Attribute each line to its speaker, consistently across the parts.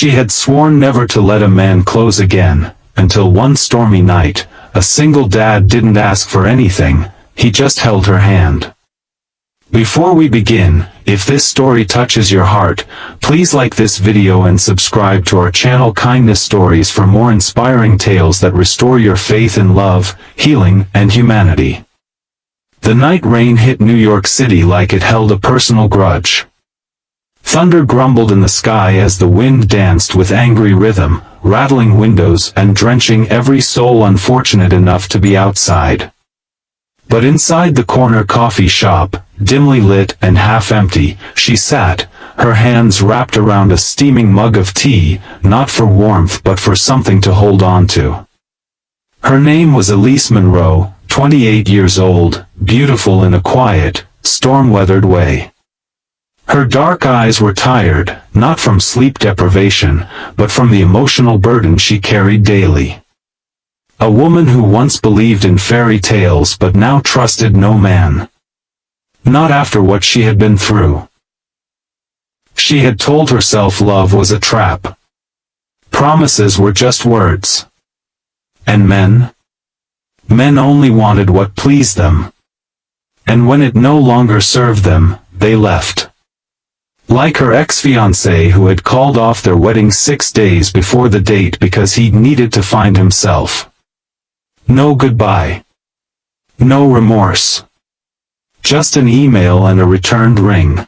Speaker 1: She had sworn never to let a man close again, until one stormy night, a single dad didn't ask for anything, he just held her hand. Before we begin, if this story touches your heart, please like this video and subscribe to our channel Kindness Stories for more inspiring tales that restore your faith in love, healing, and humanity. The night rain hit New York City like it held a personal grudge. Thunder grumbled in the sky as the wind danced with angry rhythm, rattling windows and drenching every soul unfortunate enough to be outside. But inside the corner coffee shop, dimly lit and half empty, she sat, her hands wrapped around a steaming mug of tea, not for warmth but for something to hold on to. Her name was Elise Monroe, 28 years old, beautiful in a quiet, storm-weathered way. Her dark eyes were tired, not from sleep deprivation, but from the emotional burden she carried daily. A woman who once believed in fairy tales but now trusted no man. Not after what she had been through. She had told herself love was a trap. Promises were just words. And men? Men only wanted what pleased them. And when it no longer served them, they left. Like her ex-fiancé who had called off their wedding 6 days before the date because he needed to find himself. No goodbye. No remorse. Just an email and a returned ring.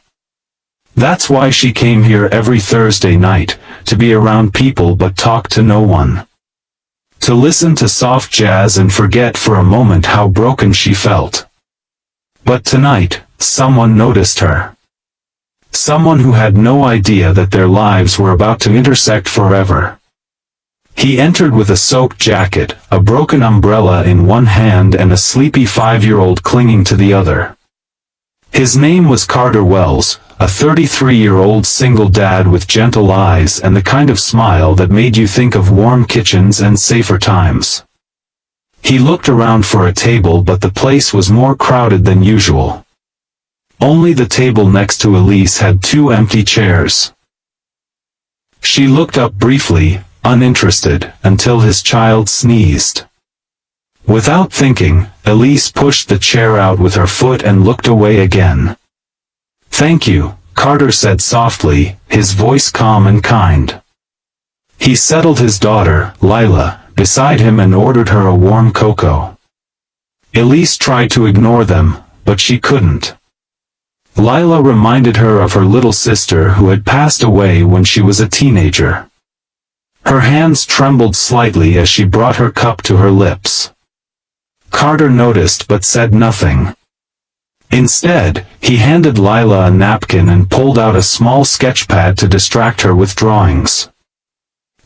Speaker 1: That's why she came here every Thursday night, to be around people but talk to no one. To listen to soft jazz and forget for a moment how broken she felt. But tonight, someone noticed her. Someone who had no idea that their lives were about to intersect forever. He entered with a soaked jacket, a broken umbrella in one hand and a sleepy 5-year-old clinging to the other. His name was Carter Wells, a 33-year-old single dad with gentle eyes and the kind of smile that made you think of warm kitchens and safer times. He looked around for a table but the place was more crowded than usual. Only the table next to Elise had 2 empty chairs. She looked up briefly, uninterested, until his child sneezed. Without thinking, Elise pushed the chair out with her foot and looked away again. "Thank you," Carter said softly, his voice calm and kind. He settled his daughter, Lila, beside him and ordered her a warm cocoa. Elise tried to ignore them, but she couldn't. Lila reminded her of her little sister who had passed away when she was a teenager. Her hands trembled slightly as she brought her cup to her lips. Carter noticed but said nothing. Instead, he handed Lila a napkin and pulled out a small sketchpad to distract her with drawings.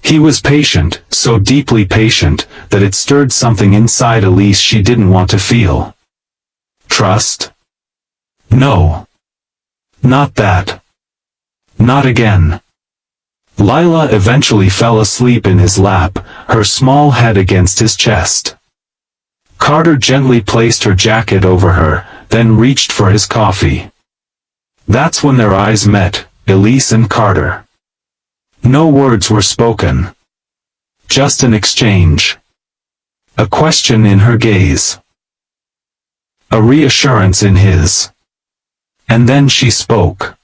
Speaker 1: He was patient, so deeply patient, that it stirred something inside Elise she didn't want to feel. Trust? No. Not that. Not again. Lila eventually fell asleep in his lap, her small head against his chest. Carter gently placed her jacket over her, then reached for his coffee. That's when their eyes met, Elise and Carter. No words were spoken. Just an exchange. A question in her gaze. A reassurance in his. And then she spoke.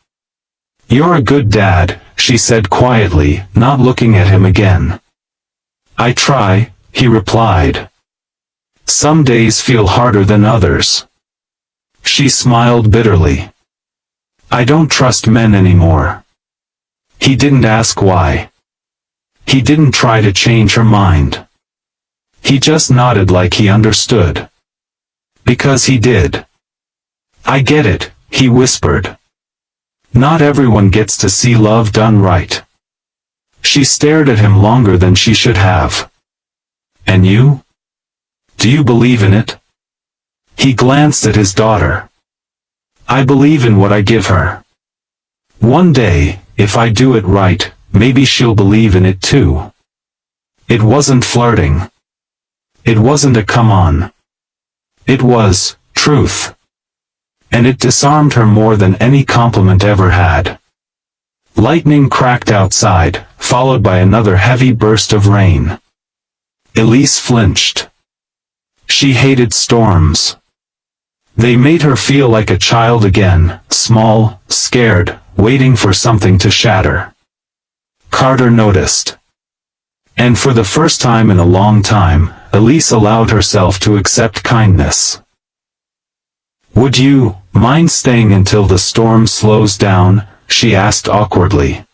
Speaker 1: "You're a good dad," she said quietly, not looking at him again. "I try," he replied. "Some days feel harder than others." She smiled bitterly. "I don't trust men anymore." He didn't ask why. He didn't try to change her mind. He just nodded like he understood. Because he did. "I get it," he whispered. "Not everyone gets to see love done right." She stared at him longer than she should have. "And you? Do you believe in it?" He glanced at his daughter. "I believe in what I give her. One day, if I do it right, maybe she'll believe in it too." It wasn't flirting. It wasn't a come on. It was truth. And it disarmed her more than any compliment ever had. Lightning cracked outside, followed by another heavy burst of rain. Elise flinched. She hated storms. They made her feel like a child again, small, scared, waiting for something to shatter. Carter noticed. And for the first time in a long time, Elise allowed herself to accept kindness. "Would you mind staying until the storm slows down?" she asked awkwardly.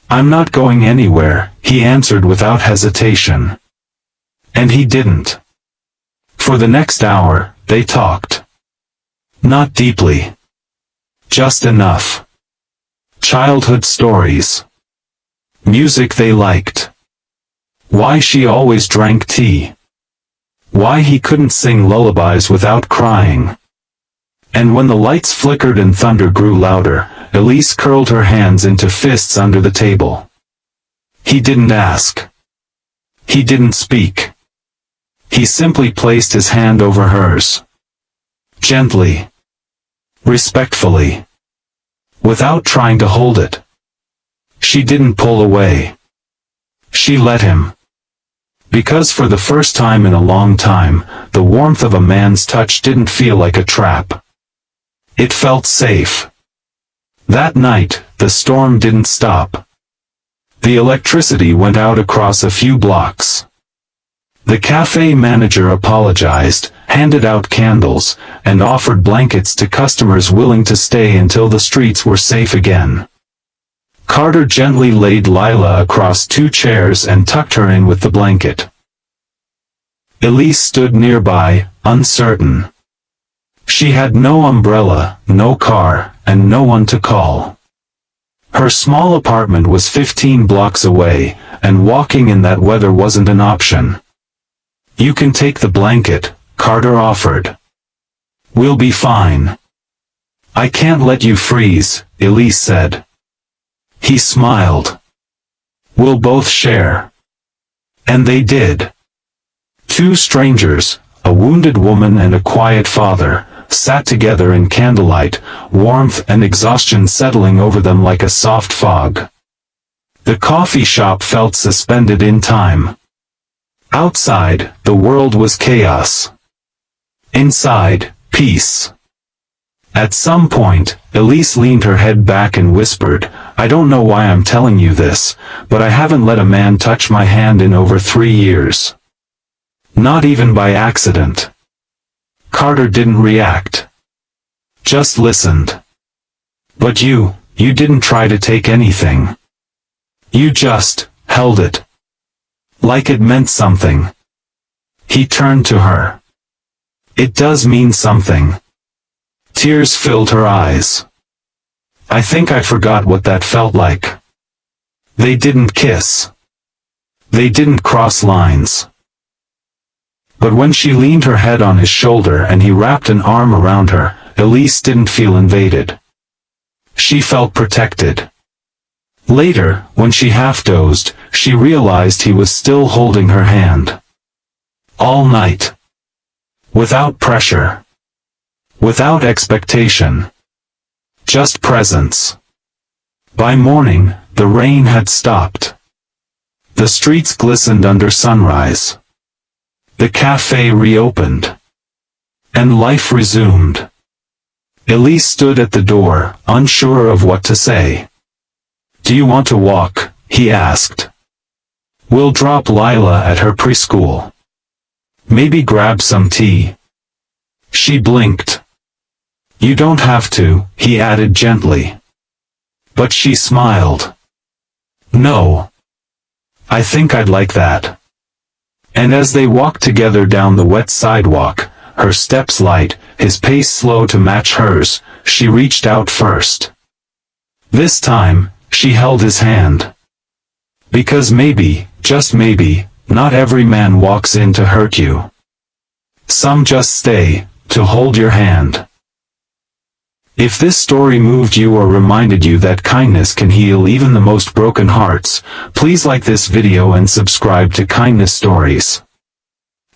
Speaker 1: "I'm not going anywhere," he answered without hesitation. And he didn't. For the next hour, they talked. Not deeply. Just enough. Childhood stories. Music they liked. Why she always drank tea. Why he couldn't sing lullabies without crying. And when the lights flickered and thunder grew louder, Elise curled her hands into fists under the table. He didn't ask. He didn't speak. He simply placed his hand over hers. Gently. Respectfully. Without trying to hold it. She didn't pull away. She let him. Because for the first time in a long time, the warmth of a man's touch didn't feel like a trap. It felt safe. That night, the storm didn't stop. The electricity went out across a few blocks. The cafe manager apologized, handed out candles, and offered blankets to customers willing to stay until the streets were safe again. Carter gently laid Lila across 2 chairs and tucked her in with the blanket. Elise stood nearby, uncertain. She had no umbrella, no car, and no one to call. Her small apartment was 15 blocks away, and walking in that weather wasn't an option. "You can take the blanket," Carter offered. "We'll be fine." "I can't let you freeze," Elise said. He smiled. "We'll both share." And they did. 2 strangers, a wounded woman and a quiet father, sat together in candlelight, warmth and exhaustion settling over them like a soft fog. The coffee shop felt suspended in time. Outside, the world was chaos. Inside, peace. At some point, Elise leaned her head back and whispered, "I don't know why I'm telling you this, but I haven't let a man touch my hand in over 3 years. Not even by accident." Carter didn't react. Just listened. "But you didn't try to take anything. You just held it. Like it meant something." He turned to her. "It does mean something." Tears filled her eyes. "I think I forgot what that felt like." They didn't kiss. They didn't cross lines. But when she leaned her head on his shoulder and he wrapped an arm around her, Elise didn't feel invaded. She felt protected. Later, when she half-dozed, she realized he was still holding her hand. All night. Without pressure. Without expectation. Just presence. By morning, the rain had stopped. The streets glistened under sunrise. The cafe reopened. And life resumed. Elise stood at the door, unsure of what to say. "Do you want to walk?" he asked. "We'll drop Lila at her preschool. Maybe grab some tea." She blinked. "You don't have to," he added gently. But she smiled. "No. I think I'd like that." And as they walked together down the wet sidewalk, her steps light, his pace slow to match hers, she reached out first. This time, she held his hand. Because maybe, just maybe, not every man walks in to hurt you. Some just stay, to hold your hand. If this story moved you or reminded you that kindness can heal even the most broken hearts, please like this video and subscribe to Kindness Stories.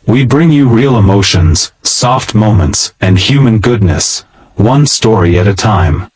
Speaker 1: We bring you real emotions, soft moments, and human goodness, one story at a time.